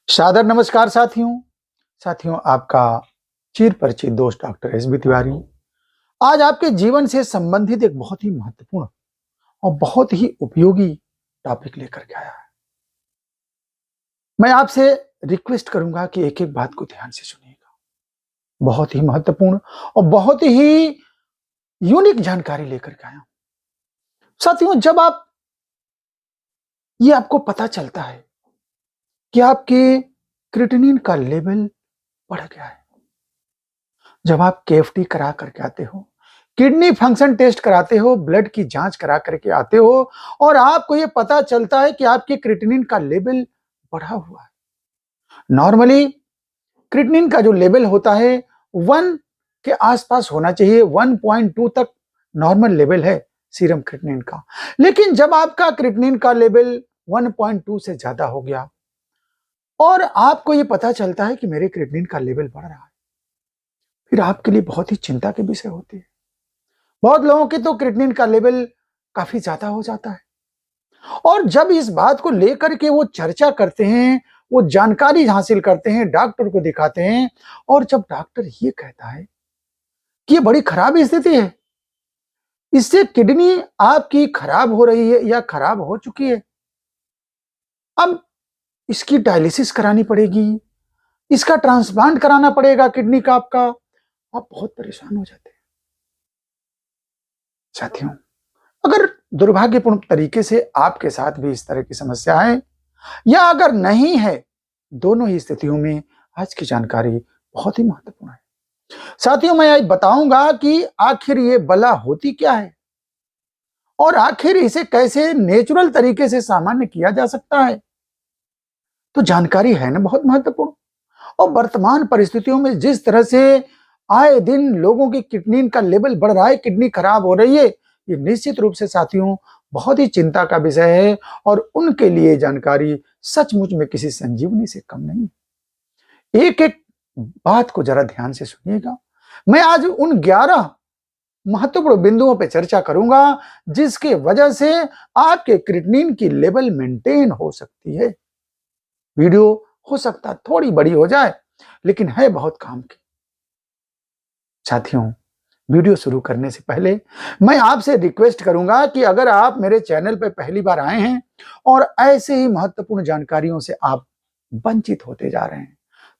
सादर नमस्कार साथियों। साथियों, आपका चिर परिचित दोस्त डॉक्टर एस बी तिवारी आज आपके जीवन से संबंधित एक बहुत ही महत्वपूर्ण और बहुत ही उपयोगी टॉपिक लेकर के आया है। मैं आपसे रिक्वेस्ट करूंगा कि एक एक बात को ध्यान से सुनिएगा। बहुत ही महत्वपूर्ण और बहुत ही यूनिक जानकारी लेकर के आया हूं। साथियों, जब आप ये आपको पता चलता है कि आपके क्रिएटिनिन का लेवल बढ़ गया है, जब आप केएफटी करा करके आते हो, किडनी फंक्शन टेस्ट कराते हो, ब्लड की जांच करा करके आते हो और आपको यह पता चलता है कि आपके क्रिएटिनिन का लेवल बढ़ा हुआ है। नॉर्मली क्रिएटिनिन का जो लेवल होता है 1 के आसपास होना चाहिए, 1.2 तक नॉर्मल लेवल है सीरम क्रिएटिनिन का। लेकिन जब आपका क्रिएटिनिन का लेवल 1.2 से ज्यादा हो गया और आपको यह पता चलता है कि मेरे क्रिएटिनिन का लेवल बढ़ रहा है, फिर आपके लिए बहुत ही चिंता के विषय होती है। बहुत लोगों के तो क्रिएटिनिन का लेवल काफी ज्यादा हो जाता है और जब इस बात को लेकर के वो चर्चा करते हैं, वो जानकारी हासिल करते हैं, डॉक्टर को दिखाते हैं और जब डॉक्टर ये कहता है कि ये बड़ी खराब स्थिति है, इससे किडनी आपकी खराब हो रही है या खराब हो चुकी है, अब इसकी डायलिसिस करानी पड़ेगी, इसका ट्रांसप्लांट कराना पड़ेगा किडनी का आपका, आप बहुत परेशान हो जाते हैं। साथियों, अगर दुर्भाग्यपूर्ण तरीके से आपके साथ भी इस तरह की समस्या है या अगर नहीं है, दोनों ही स्थितियों में आज की जानकारी बहुत ही महत्वपूर्ण है। साथियों, मैं आज बताऊंगा कि आखिर ये बला होती क्या है और आखिर इसे कैसे नेचुरल तरीके से सामान्य किया जा सकता है। तो जानकारी है ना बहुत महत्वपूर्ण। और वर्तमान परिस्थितियों में जिस तरह से आए दिन लोगों की किडनी का लेवल बढ़ रहा है, किडनी खराब हो रही है, ये निश्चित रूप से साथियों बहुत ही चिंता का विषय है और उनके लिए जानकारी सचमुच में किसी संजीवनी से कम नहीं। एक एक बात को जरा ध्यान से सुनिएगा। मैं आज उन 11 महत्वपूर्ण बिंदुओं पर चर्चा करूंगा जिसके वजह से आपके क्रिएटिनिन की लेवल मेंटेन हो सकती है। वीडियो हो सकता है थोड़ी बड़ी हो जाए, लेकिन है बहुत काम की। साथियों, वीडियो शुरू करने से पहले मैं आपसे रिक्वेस्ट करूंगा कि अगर आप मेरे चैनल पर पहली बार आए हैं और ऐसे ही महत्वपूर्ण जानकारियों से आप वंचित होते जा रहे हैं,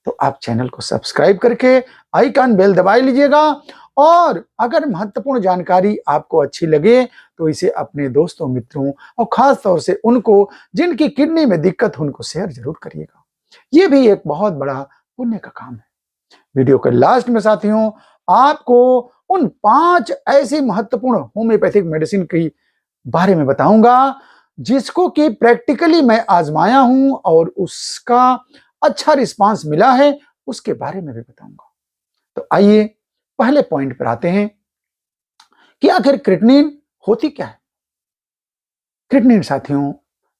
तो आप चैनल को सब्सक्राइब करके आइकन बेल दबा लीजिएगा और अगर महत्वपूर्ण जानकारी आपको अच्छी लगे तो इसे अपने दोस्तों, मित्रों और खास तौर से उनको जिनकी किडनी में दिक्कत हो, उनको शेयर जरूर करिएगा। ये भी एक बहुत बड़ा पुण्य का काम है। वीडियो के लास्ट में साथियों आपको उन 5 ऐसी महत्वपूर्ण होम्योपैथिक मेडिसिन के बारे में बताऊंगा जिसको कि प्रैक्टिकली मैं आजमाया हूं और उसका अच्छा रिस्पांस मिला है, उसके बारे में भी बताऊंगा। तो आइए पहले पॉइंट पर आते हैं कि आखिर क्रिएटिनिन होती क्या है। क्रिएटिनिन साथियों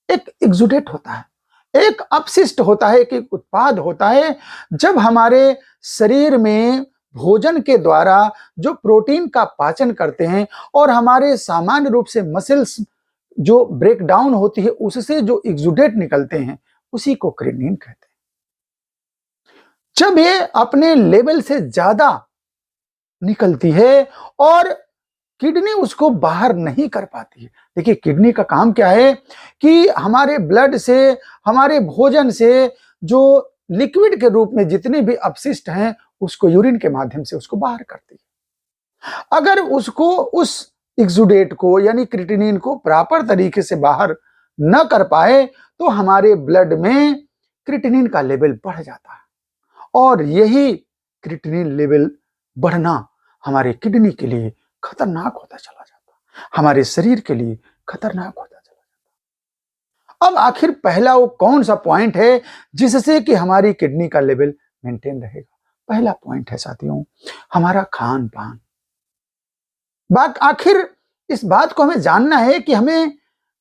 एक एक्सुडेट होता है, एक अपशिष्ट होता है, एक उत्पाद होता है। जब हमारे शरीर में भोजन के द्वारा जो प्रोटीन का पाचन करते हैं और हमारे सामान्य रूप से मसल्स जो ब्रेक डाउन होती है उससे जो एक्सुडेट निकलते हैं उसी को क्रिएटिनिन कहते हैं। जब ये अपने लेवल से ज्यादा निकलती है और किडनी उसको बाहर नहीं कर पाती है। देखिए, किडनी का काम क्या है कि हमारे ब्लड से, हमारे भोजन से जो लिक्विड के रूप में जितने भी अपशिष्ट हैं उसको यूरिन के माध्यम से उसको बाहर करती है। अगर उसको उस एक्सुडेट को यानी क्रिएटिनिन को प्रॉपर तरीके से बाहर न कर पाए तो हमारे ब्लड में क्रिएटिनिन का लेवल बढ़ जाता है और यही क्रिएटिनिन लेवल बढ़ना हमारे किडनी के लिए खतरनाक होता चला जाता, हमारे शरीर के लिए खतरनाक होता चला जाता। अब आखिर पहला वो कौन सा पॉइंट है जिससे कि हमारी किडनी का लेवल मेंटेन रहेगा? पहला पॉइंट है साथियों हमारा खान पान। आखिर इस बात को हमें जानना है कि हमें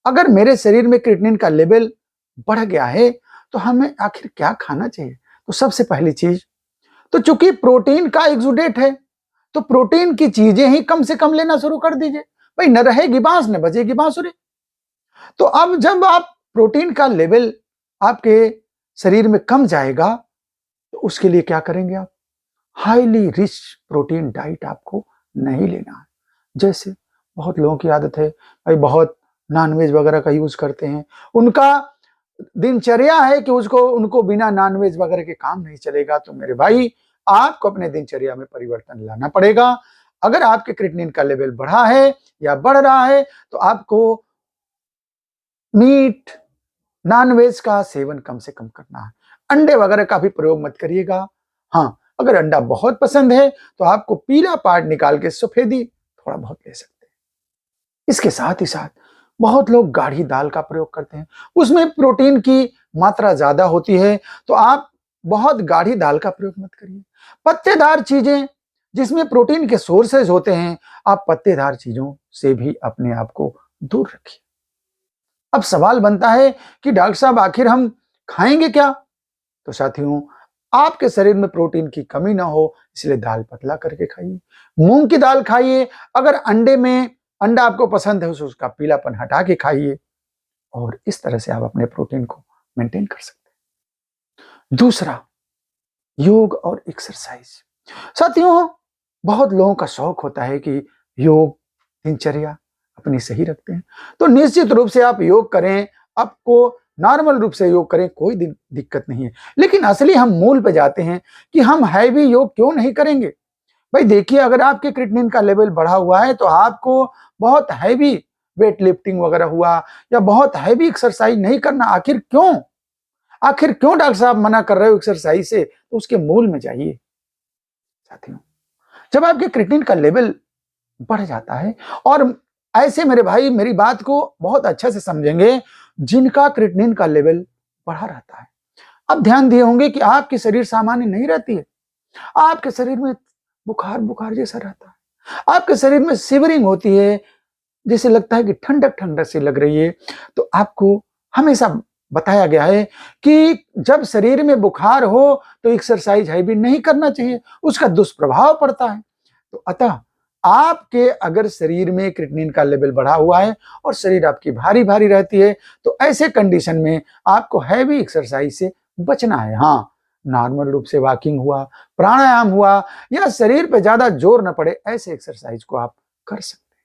अगर मेरे शरीर में क्रिएटिनिन का लेवल बढ़ गया है तो हमें आखिर क्या खाना चाहिए। तो सबसे पहली चीज तो चूंकि प्रोटीन का एक्सुडेट है तो प्रोटीन की चीजें ही कम से कम लेना शुरू कर दीजिए। भाई, न रहेगी बांस न बजेगी बांसुरी। तो अब जब आप प्रोटीन का लेवल आपके शरीर में कम जाएगा, तो उसके लिए क्या करेंगे आप? हाईली रिच प्रोटीन डाइट आपको नहीं लेना है। जैसे बहुत लोगों की आदत है भाई, बहुत नॉनवेज वगैरह का यूज करते हैं, उनका दिनचर्या है कि उनको बिना नॉनवेज वगैरह के काम नहीं चलेगा। तो मेरे भाई, आपको अपने दिनचर्या में परिवर्तन लाना पड़ेगा। अगर आपके क्रिएटिनिन का लेवल बढ़ा है या बढ़ रहा है, तो आपको मीट, नॉनवेज का सेवन कम से कम करना है। अंडे वगैरह का भी प्रयोग मत करिएगा। हाँ, अगर अंडा बहुत पसंद है तो आपको पीला पार्ट निकाल के सफेदी थोड़ा बहुत ले सकते हैं। इसके साथ ही साथ बहुत लोग गाढ़ी दाल का प्रयोग करते हैं, उसमें प्रोटीन की मात्रा ज्यादा होती है, तो आप बहुत गाढ़ी दाल का प्रयोग मत करिए। पत्तेदार चीजें जिसमें प्रोटीन के सोर्सेज होते हैं, आप पत्तेदार चीजों से भी अपने आप को दूर रखिए। अब सवाल बनता है कि डॉक्टर साहब आखिर हम खाएंगे क्या? तो साथियों, आपके शरीर में प्रोटीन की कमी ना हो, इसलिए दाल पतला करके खाइए। मूंग की दाल खाइए। अगर अंडा आपको पसंद है, उसका पीलापन हटा के खाइए, और इस तरह से आप अपने प्रोटीन को मेंटेन कर सकते हैं। दूसरा, योग और एक्सरसाइज। साथियों, बहुत लोगों का शौक होता है कि योग दिनचर्या अपनी सही रखते हैं, तो निश्चित रूप से आप योग करें, आपको नॉर्मल रूप से योग करें, कोई दिक्कत नहीं है। लेकिन असली हम मूल पे जाते हैं कि हम हैवी योग क्यों नहीं करेंगे। भाई देखिए, अगर आपके क्रिएटिनिन का लेवल बढ़ा हुआ है, तो आपको बहुत हैवी वेट लिफ्टिंग वगैरह हुआ या बहुत हैवी एक्सरसाइज नहीं करना। आखिर क्यों डॉक्टर साहब मना कर रहे हो एक्सरसाइज से? तो उसके मूल में जाइए। साथियों, जब आपके क्रिएटिनिन का लेवल बढ़ जाता है, और ऐसे मेरे भाई मेरी बात को बहुत अच्छे से समझेंगे जिनका क्रिएटिनिन का लेवल बढ़ा रहता है। अब ध्यान दिए होंगे कि आपकी शरीर सामान्य नहीं रहती है, आपके शरीर में बुखार बुखार जैसा रहता है, आपके शरीर में शिवरिंग होती है, जैसे लगता है कि ठंडक ठंडक सी लग रही है। तो आपको हमेशा बताया गया है कि जब शरीर में बुखार हो तो एक्सरसाइज हैवी नहीं करना चाहिए, उसका दुष्प्रभाव पड़ता है। तो अतः आपके अगर शरीर में क्रिएटिनिन का लेवल बढ़ा हुआ है और शरीर आपकी भारी भारी रहती है, तो ऐसे कंडीशन में आपको हैवी एक्सरसाइज से बचना है। हाँ, नॉर्मल रूप से वॉकिंग हुआ, प्राणायाम हुआ, या शरीर पे ज्यादा जोर न पड़े, ऐसे एक्सरसाइज को आप कर सकते हैं।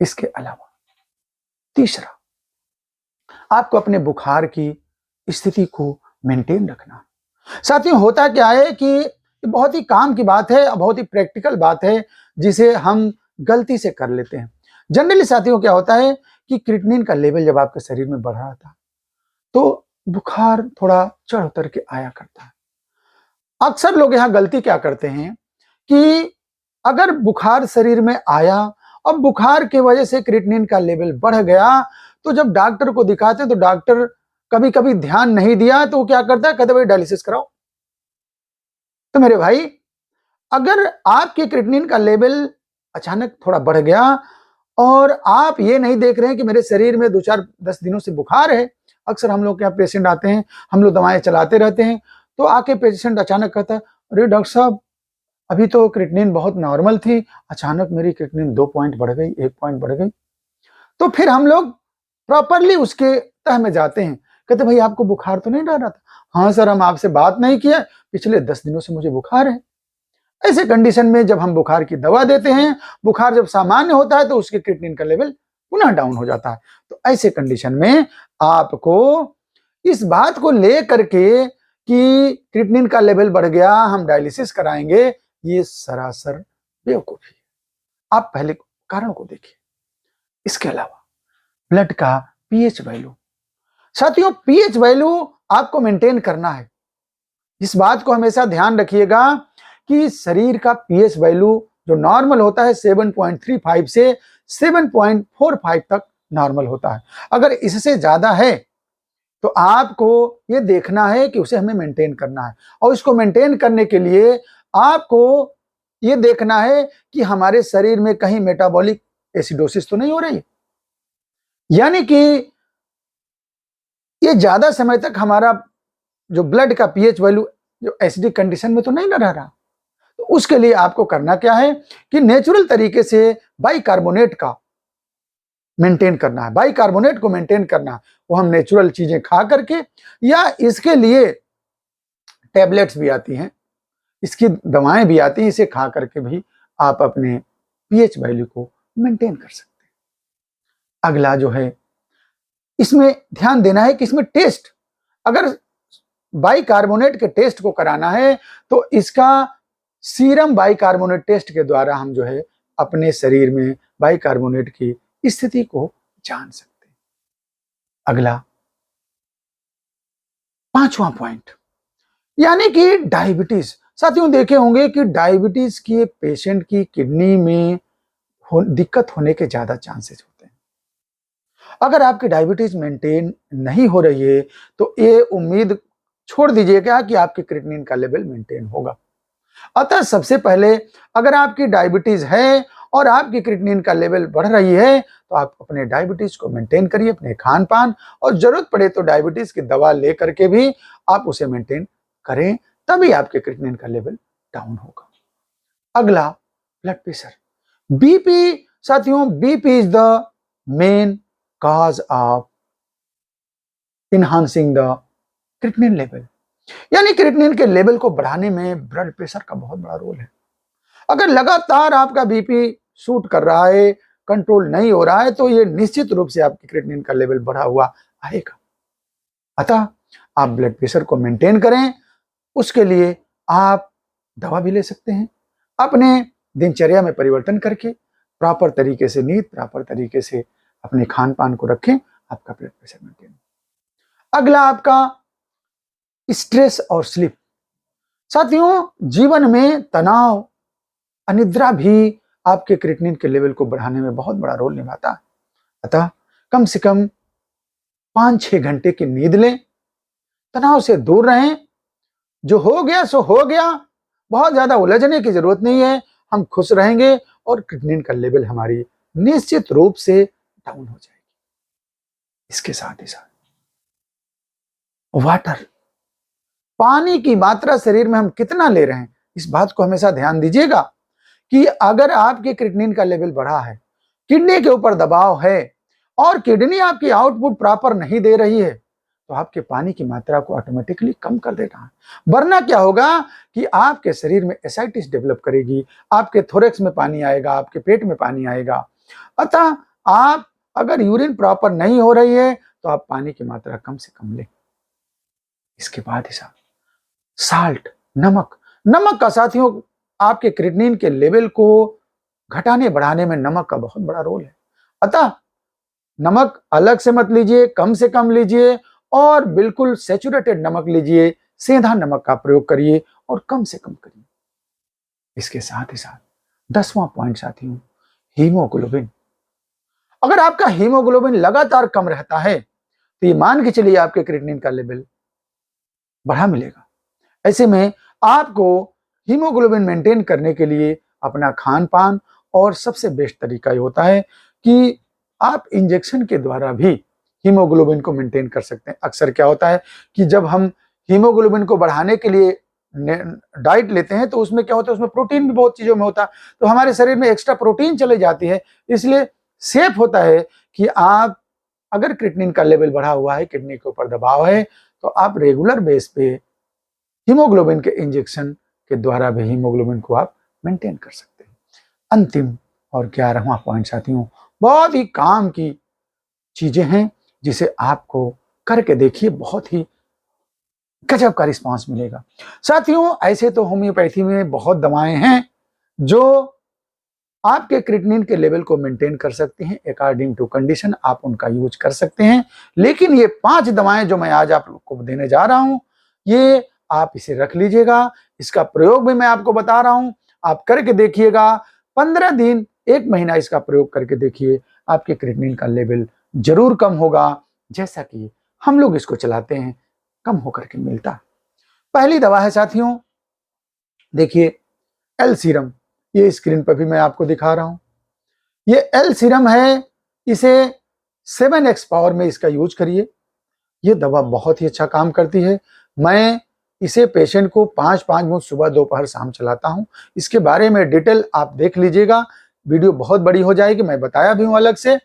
इसके अलावा तीसरा, आपको अपने बुखार की स्थिति को मेंटेन रखना। साथियों, होता क्या है कि बहुत ही काम की बात है, बहुत ही प्रैक्टिकल बात है, जिसे हम गलती से कर लेते हैं। जनरली साथियों, क्या होता है कि क्रिएटिनिन का लेवल जब आपके शरीर में बढ़ रहा था, तो बुखार थोड़ा चढ़ उतर के आया करता है। अक्सर लोग यहाँ गलती क्या करते हैं कि अगर बुखार शरीर में आया और बुखार की वजह से क्रिएटिनिन का लेवल बढ़ गया, तो जब डॉक्टर को दिखाते हैं तो डॉक्टर कभी कभी ध्यान नहीं दिया तो वो क्या करता है, कहते भाई डायलिसिस कराओ। तो मेरे भाई, अगर आपके क्रिएटिनिन का लेवल अचानक थोड़ा बढ़ गया और आप ये नहीं देख रहे हैं कि मेरे शरीर में 2-4-10 दिनों से बुखार है, अक्सर हम लोग के यहाँ पेशेंट आते हैं, हम लोग दवाएं चलाते रहते हैं, तो आके पेशेंट अचानक कहता है, अरे डॉक्टर साहब, अभी तो क्रिएटिनिन बहुत नॉर्मल थी, अचानक मेरी क्रिएटिनिन 2 पॉइंट बढ़ गई, 1 पॉइंट बढ़ गई। तो फिर हम लोग प्रॉपरली उसके तह में जाते हैं, कहते भाई आपको बुखार तो नहीं रह रहा था? हाँ सर, हम आपसे बात नहीं किया, पिछले 10 दिनों से मुझे बुखार है। ऐसे कंडीशन में जब हम बुखार की दवा देते हैं, बुखार जब सामान्य होता है तो उसके क्रिएटिनिन का लेवल पुनः डाउन हो जाता है। तो ऐसे कंडीशन में आपको इस बात को लेकर के कि क्रिएटिनिन का लेवल बढ़ गया, हम डायलिसिस कराएंगे, ये सरासर बेवकूफी है। आप पहले कारण को देखिए। इसके अलावा ब्लड का पीएच वैल्यू। साथियों, पीएच वैल्यू आपको मेंटेन करना है। इस बात को हमेशा ध्यान रखिएगा कि शरीर का पीएच वैल्यू जो नॉर्मल होता है 7.35 से 7.45 तक नॉर्मल होता है। अगर इससे ज्यादा है तो आपको ये देखना है कि उसे हमें मेंटेन करना है, और इसको मेंटेन करने के लिए आपको ये देखना है कि हमारे शरीर में कहीं मेटाबॉलिक एसिडोसिस तो नहीं हो रही, यानी कि ये ज्यादा समय तक हमारा जो ब्लड का पीएच वैल्यू जो एसिडिक कंडीशन में तो नहीं रह रहा। तो उसके लिए आपको करना क्या है कि नेचुरल तरीके से बाइकार्बोनेट का मेंटेन करना है, बाइकार्बोनेट को मेंटेन करना है, वो हम नेचुरल चीजें खा करके, या इसके लिए टैबलेट्स भी आती हैं, इसकी दवाएं भी आती हैं, इसे खा करके भी आप अपने पीएच वैल्यू को मेंटेन कर सकते हैं। अगला जो है, इसमें ध्यान देना है कि इसमें टेस्ट, अगर बाइकार्बोनेट के टेस्ट को कराना है तो इसका सीरम बाइकार्बोनेट टेस्ट के द्वारा हम जो है अपने शरीर में बाइकार्बोनेट की स्थिति को जान सकते हैं। अगला 5वां पॉइंट, यानी कि डायबिटीज। साथियों देखे होंगे कि डायबिटीज के पेशेंट की किडनी में दिक्कत होने के ज्यादा चांसेस होते हैं। अगर आपकी डायबिटीज मेंटेन नहीं हो रही है तो ये उम्मीद छोड़ दीजिएगा कि आपके क्रिएटिनिन का लेवल मेंटेन होगा। अतः सबसे पहले अगर आपकी डायबिटीज है और आपकी क्रिएटिनिन का लेवल बढ़ रही है तो आप अपने डायबिटीज को मेंटेन करिए, अपने खान पान, और जरूरत पड़े तो डायबिटीज की दवा लेकर के भी आप उसे मेंटेन करें, तभी आपके क्रिएटिनिन का लेवल डाउन होगा। अगला ब्लड प्रेशर, बीपी। साथियों BP is the main cause of enhancing the creatinine level, यानी क्रिएटिनिन के लेवल को बढ़ाने में ब्लड प्रेशर का बहुत बड़ा रोल है। अगर लगातार आपका बीपी शूट कर रहा है, कंट्रोल नहीं हो रहा है, तो ये निश्चित रूप से आपके क्रिएटिनिन का लेवल बढ़ा हुआ आएगा। अतः आप ब्लड प्रेशर को मेंटेन करें, उसके लिए आप दवा भी ले सकते हैं। अपने दिनचर्या में परिवर्तन करके प्रॉपर तरीके से नींद, प्रॉपर तरीके से अपने खान पान को रखें, आपका ब्लड प्रेशर मेंटेन। अगला आपका स्ट्रेस और स्लीप। साथियों जीवन में तनाव, अनिद्रा भी आपके क्रिएटिनिन के लेवल को बढ़ाने में बहुत बड़ा रोल निभाता है। अतः कम से कम 5-6 घंटे की नींद लें, तनाव से दूर रहें, जो हो गया सो हो गया, बहुत ज्यादा उलझने की जरूरत नहीं है, हम खुश रहेंगे और क्रिएटिनिन का लेवल हमारी निश्चित रूप से डाउन हो जाएगी। इसके साथ ही साथ वाटर, पानी की मात्रा शरीर में हम कितना ले रहे हैं, इस बात को हमेशा ध्यान दीजिएगा कि अगर आपके क्रिएटिनिन का लेवल बढ़ा है, किडनी के ऊपर दबाव है और किडनी आपकी आउटपुट प्रॉपर नहीं दे रही है, तो आपके पानी की मात्रा को ऑटोमेटिकली कम कर देना है। वरना क्या होगा कि आपके शरीर में एसाइटिस डेवलप करेगी, आपके थोरेक्स में पानी आएगा, आपके पेट में पानी आएगा। अतः आप अगर यूरिन प्रॉपर नहीं हो रही है तो आप पानी की मात्रा कम से कम लें। इसके बाद ही साथ साल्ट, नमक। नमक का साथियों आपके क्रिएटिनिन के लेवल को घटाने बढ़ाने में नमक का बहुत बड़ा रोल है। अतः नमक अलग से मत लीजिए, कम से कम लीजिए और बिल्कुल सैचुरेटेड नमक लीजिए, सेंधा नमक का प्रयोग करिए और कम से कम करिए। इसके साथ ही साथ 10वां पॉइंट साथियों, हीमोग्लोबिन। अगर आपका हीमोग्लोबिन लगातार कम रहता है तो ये मान के चलिए आपके क्रिएटिनिन का लेवल बढ़ा मिलेगा। ऐसे में आपको हीमोग्लोबिन मेंटेन करने के लिए अपना खान पान, और सबसे बेस्ट तरीका ये होता है कि आप इंजेक्शन के द्वारा भी हीमोग्लोबिन को मेंटेन कर सकते हैं। अक्सर क्या होता है कि जब हम हीमोग्लोबिन को बढ़ाने के लिए डाइट लेते हैं तो उसमें क्या होता है, उसमें प्रोटीन भी बहुत चीजों में होता है, तो हमारे शरीर में एक्स्ट्रा प्रोटीन चले जाती है। इसलिए सेफ होता है कि आप अगर क्रिएटिनिन का लेवल बढ़ा हुआ है, किडनी के ऊपर दबाव है, तो आप रेगुलर बेस पे हीमोग्लोबिन के इंजेक्शन के द्वारा भी हीमोग्लोबिन को आप मेंटेन कर सकते हैं। अंतिम और 11वां पॉइंट साथियों, बहुत ही काम की चीजें हैं जिसे आपको करके देखिए, बहुत ही गजब का रिस्पांस मिलेगा। साथियों ऐसे तो होम्योपैथी में बहुत दवाएं हैं जो आपके क्रिएटिनिन के लेवल को मेंटेन कर सकते हैं, अकॉर्डिंग टू कंडीशन आप उनका यूज कर सकते हैं। लेकिन ये 5 दवाएं जो मैं आज आप लोग को देने जा रहा हूं, ये आप इसे रख लीजिएगा। इसका प्रयोग भी मैं आपको बता रहा हूं, आप करके देखिएगा। 15 दिन, 1 महीना इसका प्रयोग करके देखिए, आपके क्रिएटिनिन का लेवल जरूर कम होगा। जैसा कि हम लोग इसको चलाते हैं, कम होकर के मिलता। पहली दवा है साथियों, देखिए एल सीरम। ये स्क्रीन पर भी मैं आपको दिखा रहा हूं, ये एल सीरम है। इसे 7x पावर में इसका यूज करिए। ये दवा बहुत ही अच्छा काम करती है। मैं इसे पेशेंट को 5-5 मिनट सुबह, दोपहर, शाम चलाता हूं। इसके बारे में डिटेल आप देख लीजिएगा, वीडियो बहुत बड़ी हो जाएगी, मैं बताया भी हूं अलग से।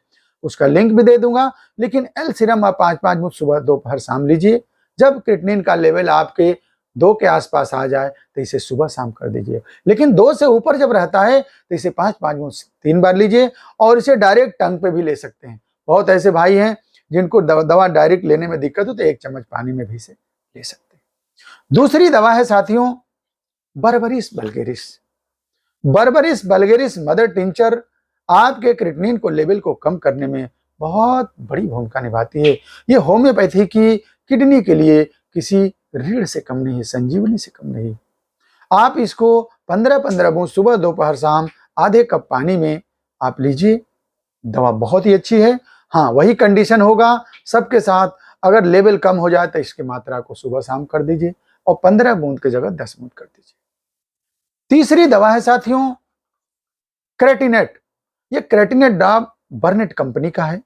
उसका लिंक भी दे दूंगा। लेकिन एल सीरम आप 5-5 मुश्त सुबह दोपहर शाम लीजिए। जब क्रिएटिनिन का लेवल आपके 2 के आसपास आ जाए तो इसे सुबह शाम कर दीजिए। लेकिन 2 से ऊपर जब रहता है तो इसे 5-5 मुश्त 3 बार लीजिए और इसे डायरेक्ट टंग पे भी ले सकते हैं। बहुत ऐसे भाई हैं जिनको दवा डायरेक्ट लेने में दिक्कत हो तो 1 चम्मच पानी में भी इसे ले सकते हैं। दूसरी दवा है साथियों Berberis vulgaris. Berberis vulgaris mother tincture आपके क्रिएटिनिन को लेवल को कम करने में बहुत बड़ी भूमिका निभाती है। ये होम्योपैथी की किडनी के लिए किसी रीढ़ से कम नहीं है, संजीवनी से कम नहीं। आप इसको 15-15 बूंद सुबह दोपहर शाम आधे कप पानी में आप लीजिए। दवा बहुत ही अच्छी है। हाँ, वही कंडीशन होगा सबके साथ, अगर लेवल कम हो जाए तो इसकी मात्रा को सुबह शाम कर दीजिए और 15 बूंद की जगह 10 बूंद कर दीजिए। तीसरी दवा है साथियों क्रेटिनेट। ये क्रेटिनेट ड्रॉप बर्नेट कंपनी का है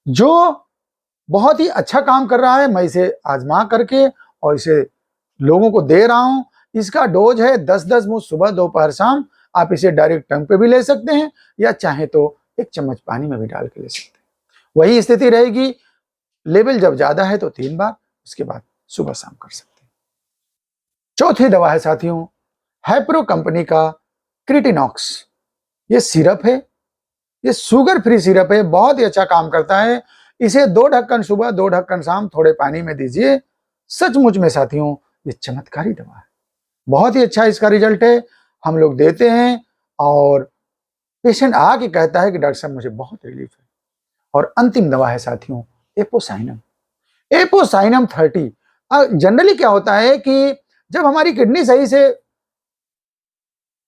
जो बहुत ही अच्छा काम कर रहा है। मैं इसे आजमा करके और इसे लोगों को दे रहा हूं। इसका डोज है 10-10 मुश्त सुबह दोपहर शाम। आप इसे डायरेक्ट टंग पे भी ले सकते हैं या चाहे तो 1 चम्मच पानी में भी डाल के ले सकते हैं। वही स्थिति रहेगी, लेवल जब ज्यादा है तो 3 बार, उसके बाद सुबह शाम कर सकते हैं। चौथी दवा है साथियों हैप्रो कंपनी का क्रिटिनॉक्स। ये सिरप है, ये शुगर फ्री सिरप है, बहुत ही अच्छा काम करता है। इसे 2 ढक्कन सुबह 2 ढक्कन शाम थोड़े पानी में दीजिए। सचमुच में साथियों ये चमत्कारी दवा है, बहुत ही अच्छा इसका रिजल्ट है। हम लोग देते हैं और पेशेंट आके कहता है कि डॉक्टर साहब मुझे बहुत रिलीफ है। और अंतिम दवा है साथियों एपोसाइनम। एपोसाइनम 30। जनरली क्या होता है कि जब हमारी किडनी सही से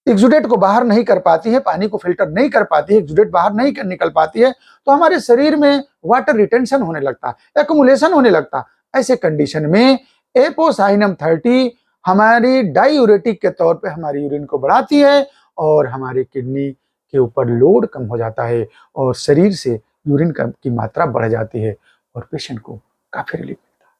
एक्सुडेट को बाहर नहीं कर पाती है, पानी को फिल्टर नहीं कर पाती है, एक्सुडेट बाहर नहीं निकल पाती है, तो हमारे शरीर में वाटर रिटेंशन होने लगता है, एक्युमुलेशन होने लगता है। ऐसे कंडीशन में एपोसाइनम 30 हमारी डायूरेटिक के तौर पे हमारी यूरिन को बढ़ाती है और हमारी किडनी के ऊपर लोड कम हो जाता है और शरीर से यूरिन की मात्रा बढ़ जाती है और पेशेंट को काफी रिलीफ मिलता है।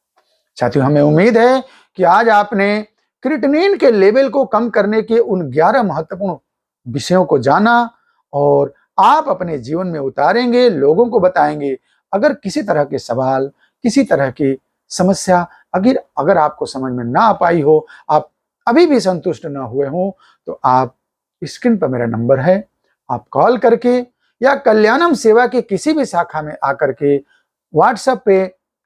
साथियों, हमें उम्मीद है कि आज आपने क्रिएटिनिन के लेवल को कम करने के उन 11 महत्वपूर्ण विषयों को जाना और आप अपने जीवन में उतारेंगे, लोगों को बताएंगे। अगर किसी तरह के सवाल, किसी तरह की समस्या अगर आपको समझ में ना आ पाई हो, आप अभी भी संतुष्ट ना हुए हो, तो आप स्क्रीन पर मेरा नंबर है, आप कॉल करके या कल्याणम सेवा के किसी भी शाखा में आकर के व्हाट्सएप पे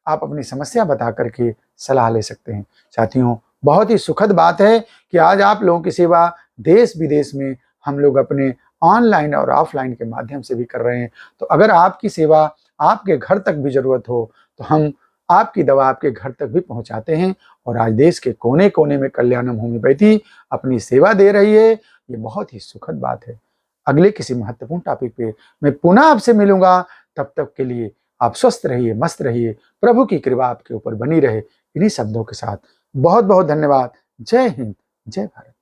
आप अपनी समस्या बता करके सलाह ले सकते हैं। साथियों, बहुत ही सुखद बात है कि आज आप लोगों की सेवा देश विदेश में हम लोग अपने ऑनलाइन और ऑफलाइन के माध्यम से भी कर रहे हैं। तो अगर आपकी सेवा आपके घर तक भी जरूरत हो तो हम आपकी दवा आपके घर तक भी पहुंचाते हैं और आज देश के कोने कोने में कल्याणम होम्योपैथी अपनी सेवा दे रही है। ये बहुत ही सुखद बात है। अगले किसी महत्वपूर्ण टॉपिक पे मैं पुनः आपसे मिलूंगा। तब तक के लिए आप स्वस्थ रहिए, मस्त रहिए, प्रभु की कृपा आपके ऊपर बनी रहे। इन्हीं शब्दों के साथ बहुत बहुत धन्यवाद। जय हिंद, जय भारत।